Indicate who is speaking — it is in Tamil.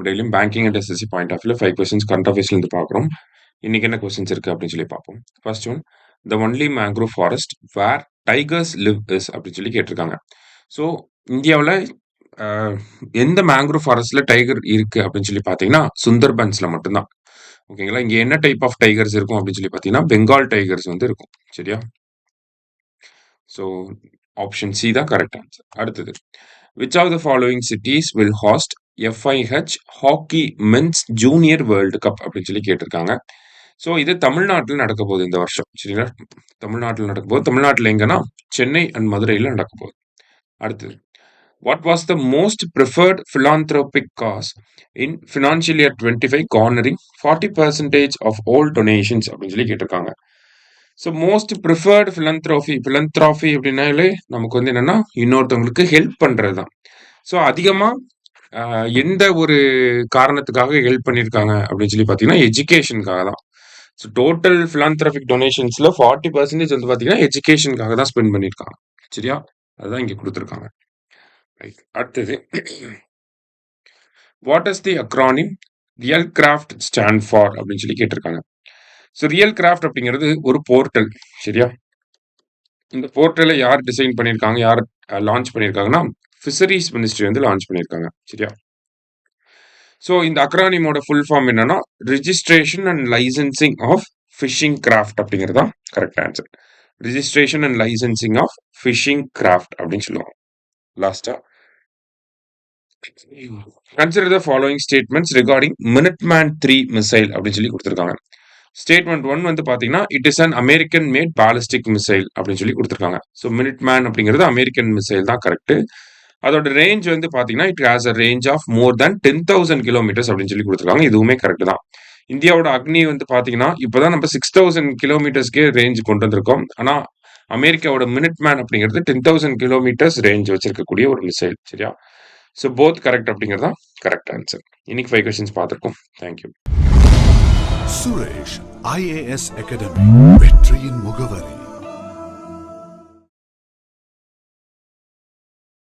Speaker 1: டெய்லியும் banking and SSC point of view 5 questions current அஃபேர்ஸ்லேருந்து பார்க்குறோம். இன்னைக்கு என்ன கொஸ்டின்ஸ் இருக்குது அப்படின்னு சொல்லி பார்ப்போம். First one, the only mangrove forest where tigers live is அப்படின்னு சொல்லி கேட்டிருக்காங்க. ஸோ இந்தியாவில் எந்த மேங்க்ரோவ் ஃபாரஸ்ட்ல டைகர் இருக்கு அப்படின்னு சொல்லி பார்த்தீங்கன்னா சுந்தர்பன்ஸ்ல மட்டும்தான். ஓகேங்களா? இங்க என்ன டைப் ஆஃப் டைகர்ஸ் இருக்கும் அப்படின்னு சொல்லி பார்த்தீங்கன்னா பெங்கால் டைகர்ஸ் வந்து இருக்கும். சரியா? ஸோ ஆப்ஷன் சி தான் கரெக்ட் ஆன்சர். அடுத்தது, which of the following cities will host FIH hockey men's junior world cup அப்படின்னு சொல்லி கேட்டிருக்காங்க. ஸோ இது தமிழ்நாட்டில் நடக்க போகுது இந்த வருஷம். சரிங்களா? தமிழ்நாட்டில் நடக்க போகுது. தமிழ்நாட்டில் எங்கன்னா சென்னை அண்ட் மதுரையில் நடக்க போகுது. அடுத்தது, what was the most preferred philanthropic cause in financial year 25 garnering 40% of all donations அப்படின்னு சொல்லி கேட்டிருக்காங்க. ஸோ மோஸ்ட் ப்ரிஃபர்டு philanthropy அப்படின்னாலே நமக்கு வந்து என்னன்னா இன்னொருத்தவங்களுக்கு ஹெல்ப் பண்றது தான். ஸோ அதிகமாக எந்த ஒரு காரணத்துக்காக ஹெல்ப் பண்ணியிருக்காங்க அப்படின்னு சொல்லி பார்த்தீங்கன்னா எஜுகேஷனுக்காக தான். ஸோ டோட்டல் philanthropic டொனேஷன்ஸில் 40% வந்து பார்த்தீங்கன்னா எஜுகேஷனுக்காக தான் ஸ்பெண்ட் பண்ணியிருக்காங்க. சரியா? அதுதான் இங்கே கொடுத்துருக்காங்க. ரைட். அடுத்தது, what is the acronym real craft stand for அப்படின்னு சொல்லி கேட்டிருக்காங்க. ஸோ ரியல் கிராஃப்ட் அப்படிங்கிறது ஒரு போர்ட்டல். சரியா? இந்த போர்ட்டலை யார் டிசைன் பண்ணியிருக்காங்க, யார் லான்ச் பண்ணியிருக்காங்கன்னா ஃபிஷரிஸ் மினிஸ்ட்ரி வந்து லான்ச் பண்ணியிருக்காங்க. சரியா? ஸோ இந்த அக்ரானிமோட ஃபுல் ஃபார்ம் என்னன்னா registration and licensing of fishing craft அப்படிங்கிறது தான் correct answer. Registration and licensing of fishing craft அப்படின்னு சொல்லுவாங்க. லாஸ்டா, consider the following statements regarding Minuteman 3 missile அப்படின்னு சொல்லி கொடுத்துருக்காங்க. ஸ்டேட்மெண்ட் 1 வந்து பார்த்தீங்கன்னா it is an American made ballistic missile அப்படின்னு சொல்லி கொடுத்துருக்காங்க. ஸோ மினிட்மேன் அப்படிங்கிறது அமெரிக்கன் மிசைல் தான் கரெக்ட். அதோட ரேஞ்ச் வந்து பார்த்தீங்கன்னா it has a range of more than 10,000 kilometres அப்படின்னு சொல்லி கொடுத்துருக்காங்க. இதுவுமே கரெக்ட் தான். இந்தியாவோட அக்னி வந்து பார்த்தீங்கன்னா இப்போதான் நம்ம 6,000 கிலோமீட்டர்ஸ்க்கே ரேஞ்ச் கொண்டு வந்திருக்கோம். ஆனால் அமெரிக்காவோட மினிட்மேன் அப்படிங்கிறது 10,000 கிலோமீட்டர்ஸ் ரேஞ்ச் வச்சிருக்கக்கூடிய ஒரு மிசைல். சரியா? ஸோ போத் கரெக்ட் அப்படிங்கிறது தான் கரெக்ட் ஆன்சர். இன்னைக்கு 5 கொஸ்டின்ஸ் பார்த்துருக்கோம். தேங்க்யூ.
Speaker 2: சுரேஷ் IAS அகாடமி, வெற்றியின் முகவரி.